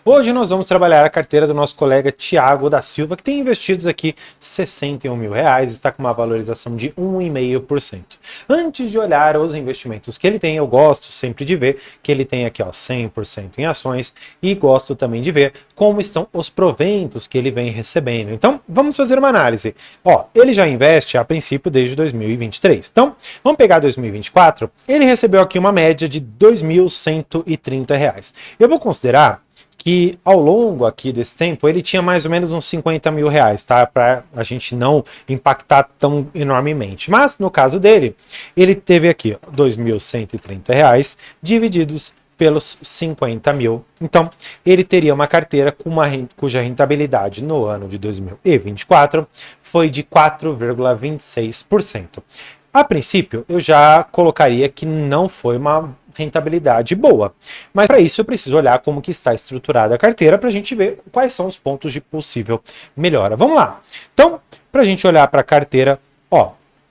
Hoje nós vamos trabalhar a carteira do nosso colega Thiago da Silva, que tem investidos aqui R$ 61.000, está com uma valorização de 1,5%. Antes de olhar os investimentos que ele tem, eu gosto sempre de ver que ele tem aqui 100% em ações e gosto também de ver como estão os proventos que ele vem recebendo. Então, vamos fazer uma análise. Ele já investe a princípio desde 2023. Então, vamos pegar 2024, ele recebeu aqui uma média de R$ 2.130. Eu vou considerar que ao longo aqui desse tempo ele tinha mais ou menos uns R$ 50.000, tá? Para a gente não impactar tão enormemente. Mas no caso dele, ele teve aqui R$ 2.130 divididos pelos 50 mil. Então, ele teria uma carteira cuja rentabilidade no ano de 2024 foi de 4,26%. A princípio, eu já colocaria que não foi uma rentabilidade boa. Mas para isso eu preciso olhar como que está estruturada a carteira para a gente ver quais são os pontos de possível melhora. Vamos lá. Então, para a gente olhar para a carteira,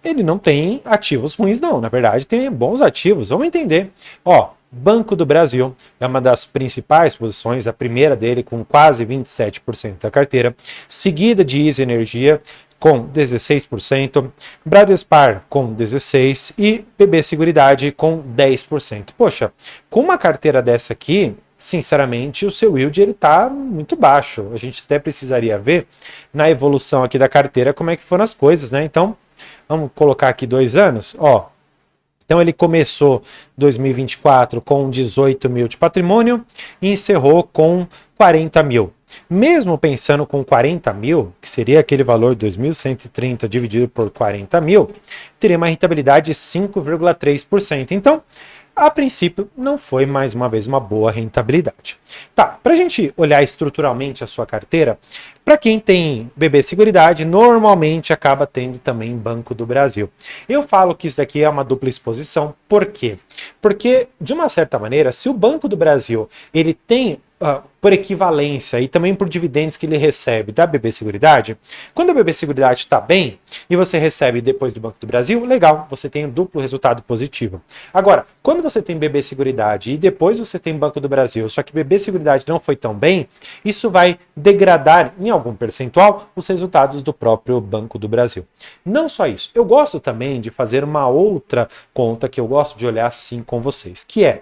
ele não tem ativos ruins não, na verdade tem bons ativos. Vamos entender. Banco do Brasil é uma das principais posições, a primeira dele com quase 27% da carteira, seguida de Easy Energia com 16%, Bradespar com 16% e BB Seguridade com 10%. Poxa, com uma carteira dessa aqui, sinceramente, o seu yield está muito baixo. A gente até precisaria ver na evolução aqui da carteira como é que foram as coisas, né? Então, vamos colocar aqui 2 anos, Então ele começou 2024 com 18 mil de patrimônio e encerrou com 40 mil. Mesmo pensando com 40 mil, que seria aquele valor de 2.130 dividido por 40 mil, teria uma rentabilidade de 5,3%. Então, a princípio, não foi mais uma vez uma boa rentabilidade. Tá, para a gente olhar estruturalmente a sua carteira, para quem tem BB Seguridade, normalmente acaba tendo também Banco do Brasil. Eu falo que isso daqui é uma dupla exposição, por quê? Porque, de uma certa maneira, se o Banco do Brasil ele tem por equivalência e também por dividendos que ele recebe da BB Seguridade, quando a BB Seguridade está bem e você recebe depois do Banco do Brasil, legal, você tem um duplo resultado positivo. Agora, quando você tem BB Seguridade e depois você tem Banco do Brasil, só que BB Seguridade não foi tão bem, isso vai degradar em algum percentual os resultados do próprio Banco do Brasil. Não só isso, eu gosto também de fazer uma outra conta que eu gosto de olhar assim com vocês, que é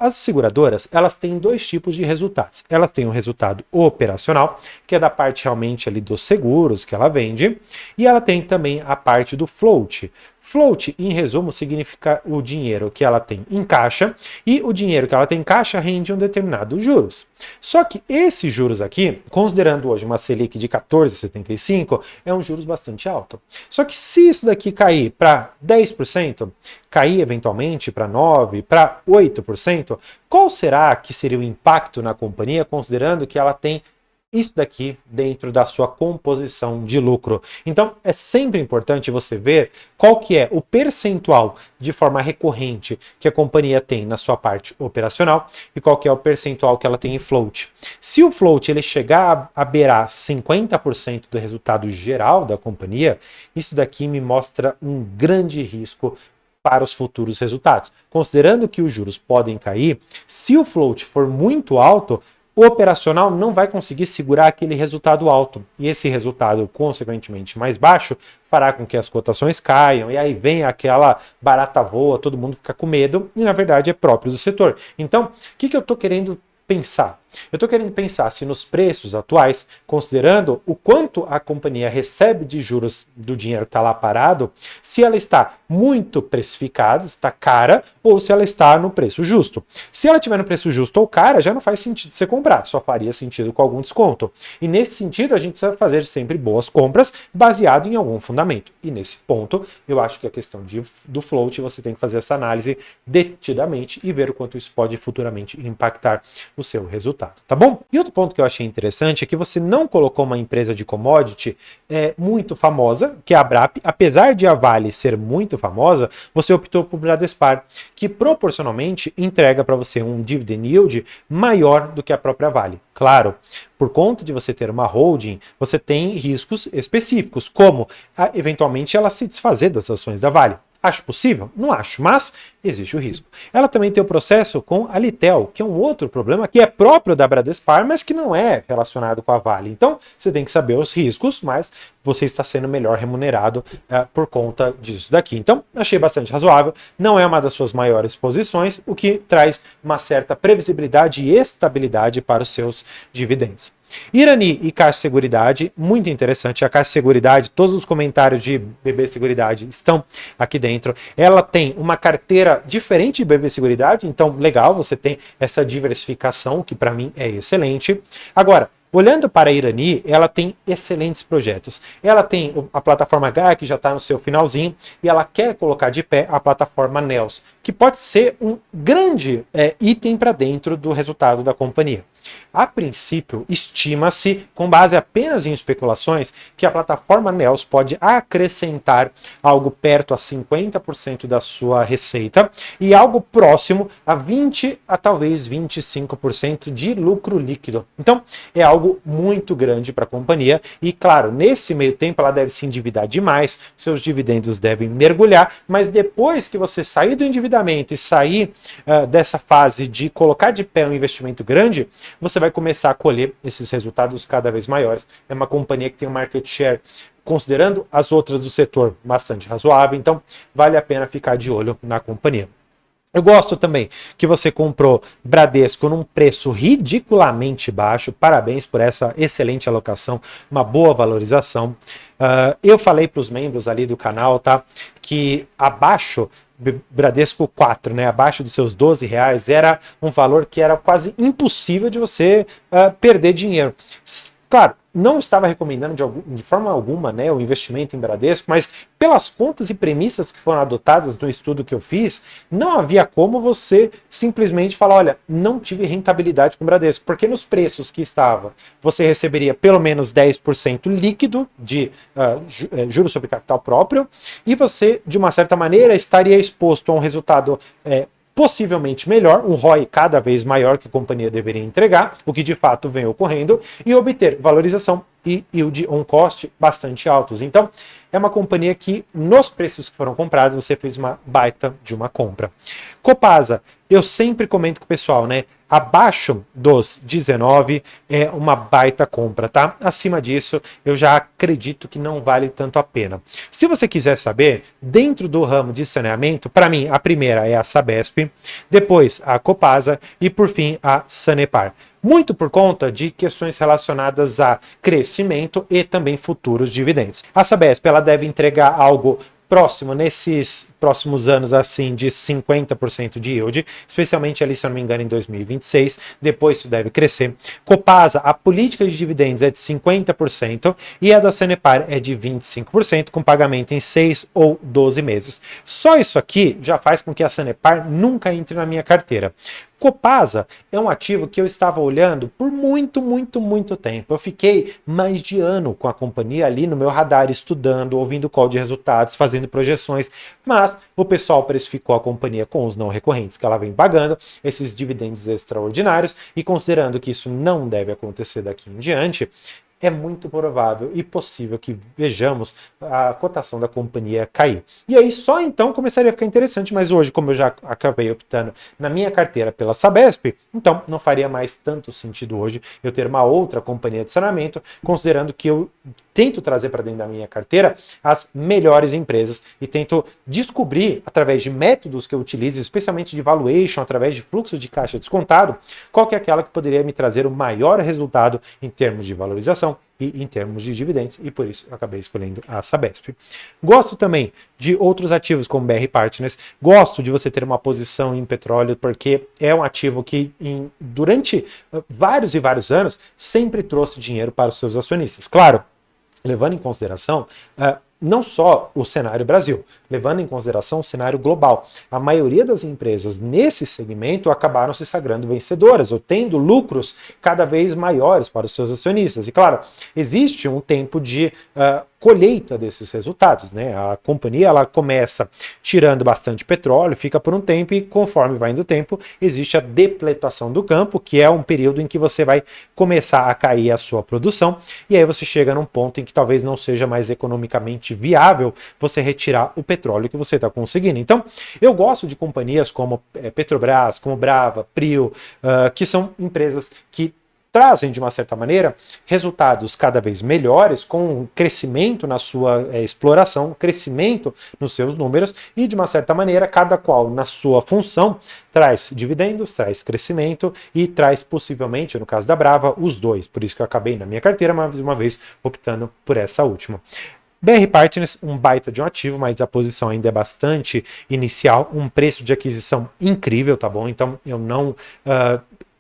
as seguradoras, elas têm 2 tipos de resultados. Elas têm um resultado operacional, que é da parte realmente ali dos seguros que ela vende, e ela tem também a parte do float. Float, em resumo, significa o dinheiro que ela tem em caixa, e o dinheiro que ela tem em caixa rende um determinado juros. Só que esses juros aqui, considerando hoje uma Selic de 14,75, é um juros bastante alto. Só que se isso daqui cair para 10%, cair eventualmente para 9%, para 8%, qual será que seria o impacto na companhia, considerando que ela tem isso daqui dentro da sua composição de lucro? Então, é sempre importante você ver qual que é o percentual de forma recorrente que a companhia tem na sua parte operacional e qual que é o percentual que ela tem em float. Se o float ele chegar a beirar 50% do resultado geral da companhia, isso daqui me mostra um grande risco para os futuros resultados. Considerando que os juros podem cair, se o float for muito alto, o operacional não vai conseguir segurar aquele resultado alto. E esse resultado, consequentemente, mais baixo, fará com que as cotações caiam, e aí vem aquela barata voa, todo mundo fica com medo, e na verdade é próprio do setor. Então, o que eu estou querendo pensar? Eu estou querendo pensar se nos preços atuais, considerando o quanto a companhia recebe de juros do dinheiro que está lá parado, se ela está muito precificada, está cara, ou se ela está no preço justo. Se ela estiver no preço justo ou cara, já não faz sentido você comprar, só faria sentido com algum desconto. E nesse sentido, a gente precisa fazer sempre boas compras baseado em algum fundamento. E nesse ponto, eu acho que a questão do float, você tem que fazer essa análise detidamente e ver o quanto isso pode futuramente impactar o seu resultado. Tá bom? E outro ponto que eu achei interessante é que você não colocou uma empresa de commodity muito famosa, que é a Brap. Apesar de a Vale ser muito famosa, você optou por Bradespar, que proporcionalmente entrega para você um dividend yield maior do que a própria Vale. Claro, por conta de você ter uma holding, você tem riscos específicos, como eventualmente ela se desfazer das ações da Vale. Acho possível? Não acho, mas existe o risco. Ela também tem o processo com a Litel, que é um outro problema que é próprio da Bradespar, mas que não é relacionado com a Vale. Então, você tem que saber os riscos, mas você está sendo melhor remunerado por conta disso daqui. Então, achei bastante razoável. Não é uma das suas maiores posições, o que traz uma certa previsibilidade e estabilidade para os seus dividendos. Irani e Caixa Seguridade, muito interessante. A Caixa Seguridade, todos os comentários de BB Seguridade estão aqui dentro. Ela tem uma carteira diferente de BB Seguridade, então legal, você tem essa diversificação, que para mim é excelente. Agora, olhando para a Irani, ela tem excelentes projetos. Ela tem a plataforma Gaia, que já está no seu finalzinho, e ela quer colocar de pé a plataforma Nels, que pode ser um grande item para dentro do resultado da companhia. A princípio, estima-se, com base apenas em especulações, que a plataforma Nels pode acrescentar algo perto a 50% da sua receita e algo próximo a 20% a talvez 25% de lucro líquido. Então, é algo muito grande para a companhia e, claro, nesse meio tempo ela deve se endividar demais, seus dividendos devem mergulhar, mas depois que você sair do endividamento e sair dessa fase de colocar de pé um investimento grande, você vai começar a colher esses resultados cada vez maiores. É uma companhia que tem um market share, considerando as outras do setor, bastante razoável, então vale a pena ficar de olho na companhia. Eu gosto também que você comprou Bradesco num preço ridiculamente baixo. Parabéns por essa excelente alocação, uma boa valorização. Eu falei para os membros ali do canal, tá, que abaixo Bradesco 4, né, abaixo dos seus R$ 12, era um valor que era quase impossível de você perder dinheiro. Claro, não estava recomendando de forma alguma, né, o investimento em Bradesco, mas pelas contas e premissas que foram adotadas no estudo que eu fiz, não havia como você simplesmente falar, olha, não tive rentabilidade com Bradesco, porque nos preços que estava, você receberia pelo menos 10% líquido de juros sobre capital próprio, e você, de uma certa maneira, estaria exposto a um resultado possivelmente melhor, um ROI cada vez maior que a companhia deveria entregar, o que de fato vem ocorrendo, e obter valorização e yield on cost bastante altos. Então, é uma companhia que, nos preços que foram comprados, você fez uma baita de uma compra. Copasa, eu sempre comento com o pessoal, né? Abaixo dos 19 é uma baita compra, tá? Acima disso, eu já acredito que não vale tanto a pena. Se você quiser saber, dentro do ramo de saneamento, para mim, a primeira é a Sabesp, depois a Copasa e, por fim, a Sanepar. Muito por conta de questões relacionadas a crescimento e também futuros dividendos. A Sabesp, ela deve entregar algo próximo, nesses próximos anos, assim, de 50% de yield, especialmente ali, se eu não me engano, em 2026, depois isso deve crescer. Copasa, a política de dividendos é de 50% e a da Sanepar é de 25%, com pagamento em 6 ou 12 meses. Só isso aqui já faz com que a Sanepar nunca entre na minha carteira. Copasa é um ativo que eu estava olhando por muito tempo. Eu fiquei mais de ano com a companhia ali no meu radar, estudando, ouvindo call de resultados, fazendo projeções, mas o pessoal precificou a companhia com os não recorrentes que ela vem pagando, esses dividendos extraordinários, e considerando que isso não deve acontecer daqui em diante, é muito provável e possível que vejamos a cotação da companhia cair. E aí só então começaria a ficar interessante, mas hoje, como eu já acabei optando na minha carteira pela Sabesp, então não faria mais tanto sentido hoje eu ter uma outra companhia de saneamento, considerando que eu tento trazer para dentro da minha carteira as melhores empresas e tento descobrir, através de métodos que eu utilizo, especialmente de valuation, através de fluxo de caixa descontado, qual que é aquela que poderia me trazer o maior resultado em termos de valorização e em termos de dividendos, e por isso eu acabei escolhendo a Sabesp. Gosto também de outros ativos como BR Partners, gosto de você ter uma posição em petróleo, porque é um ativo que durante vários e vários anos sempre trouxe dinheiro para os seus acionistas. Claro, levando em consideração não só o cenário Brasil, levando em consideração o cenário global. A maioria das empresas nesse segmento acabaram se sagrando vencedoras, ou tendo lucros cada vez maiores para os seus acionistas. E claro, existe um tempo de colheita desses resultados, né? A companhia ela começa tirando bastante petróleo, fica por um tempo e conforme vai indo o tempo, existe a depletação do campo, que é um período em que você vai começar a cair a sua produção e aí você chega num ponto em que talvez não seja mais economicamente viável você retirar o petróleo que você está conseguindo. Então, eu gosto de companhias como Petrobras, como Brava, Prio, que são empresas que trazem, de uma certa maneira, resultados cada vez melhores, com crescimento na sua exploração, crescimento nos seus números, e, de uma certa maneira, cada qual na sua função traz dividendos, traz crescimento e traz, possivelmente, no caso da Brava, os dois. Por isso que eu acabei na minha carteira, mais uma vez, optando por essa última. BR Partners, um baita de um ativo, mas a posição ainda é bastante inicial, um preço de aquisição incrível, tá bom? Então eu não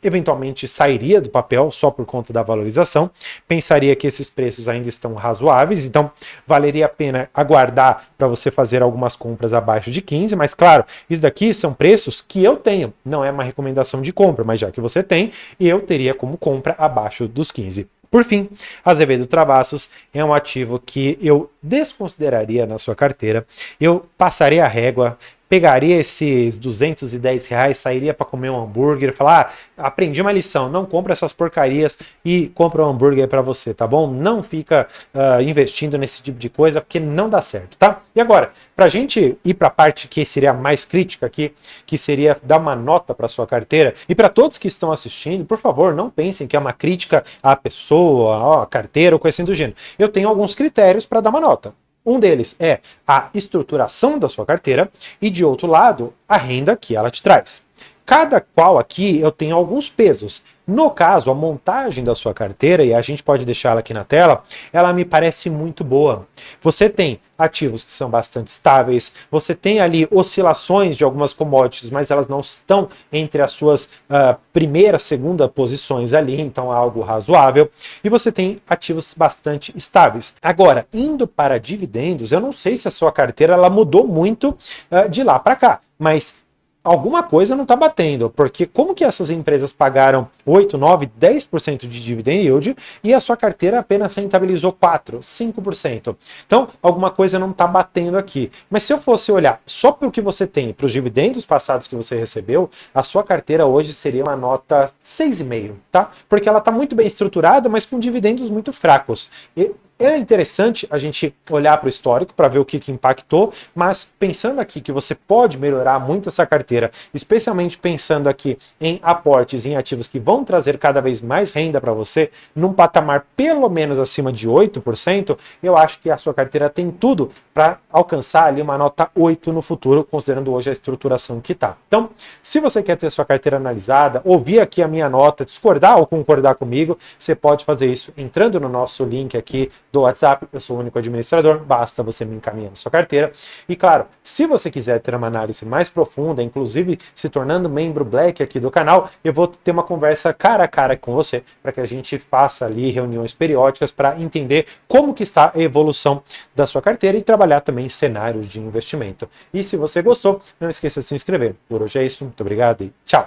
eventualmente sairia do papel só por conta da valorização, pensaria que esses preços ainda estão razoáveis, então valeria a pena aguardar para você fazer algumas compras abaixo de 15, mas claro, isso daqui são preços que eu tenho, não é uma recomendação de compra, mas já que você tem, eu teria como compra abaixo dos 15. Por fim, Azevedo Travassos é um ativo que eu desconsideraria na sua carteira, eu passaria a régua, pegaria esses R$ 210, sairia para comer um hambúrguer, falar, aprendi uma lição, não compra essas porcarias e compra um hambúrguer para você, tá bom? Não fica investindo nesse tipo de coisa, porque não dá certo, tá? E agora, para a gente ir para a parte que seria a mais crítica aqui, que seria dar uma nota para sua carteira, e para todos que estão assistindo, por favor, não pensem que é uma crítica à pessoa, à carteira ou coisa assim do gênero. Eu tenho alguns critérios para dar uma nota. Um deles é a estruturação da sua carteira e, de outro lado, a renda que ela te traz. Cada qual aqui eu tenho alguns pesos. No caso, a montagem da sua carteira, e a gente pode deixá-la aqui na tela, ela me parece muito boa. Você tem ativos que são bastante estáveis, você tem ali oscilações de algumas commodities, mas elas não estão entre as suas primeira, segunda posições ali, então é algo razoável, e você tem ativos bastante estáveis. Agora, indo para dividendos, eu não sei se a sua carteira ela mudou muito de lá para cá, mas alguma coisa não está batendo, porque como que essas empresas pagaram 8, 9, 10% de dividend yield e a sua carteira apenas rentabilizou 4, 5%? Então, alguma coisa não está batendo aqui. Mas se eu fosse olhar só para o que você tem, para os dividendos passados que você recebeu, a sua carteira hoje seria uma nota 6,5, tá? Porque ela está muito bem estruturada, mas com dividendos muito fracos. É interessante a gente olhar para o histórico para ver o que impactou, mas pensando aqui que você pode melhorar muito essa carteira, especialmente pensando aqui em aportes em ativos que vão trazer cada vez mais renda para você, num patamar pelo menos acima de 8%, eu acho que a sua carteira tem tudo para alcançar ali uma nota 8 no futuro, considerando hoje a estruturação que está. Então, se você quer ter sua carteira analisada, ouvir aqui a minha nota, discordar ou concordar comigo, você pode fazer isso entrando no nosso link aqui do WhatsApp, eu sou o único administrador, basta você me encaminhar na sua carteira. E claro, se você quiser ter uma análise mais profunda, inclusive se tornando membro Black aqui do canal, eu vou ter uma conversa cara a cara com você, para que a gente faça ali reuniões periódicas para entender como que está a evolução da sua carteira e trabalhar também em cenários de investimento. E se você gostou, não esqueça de se inscrever. Por hoje é isso, muito obrigado e tchau!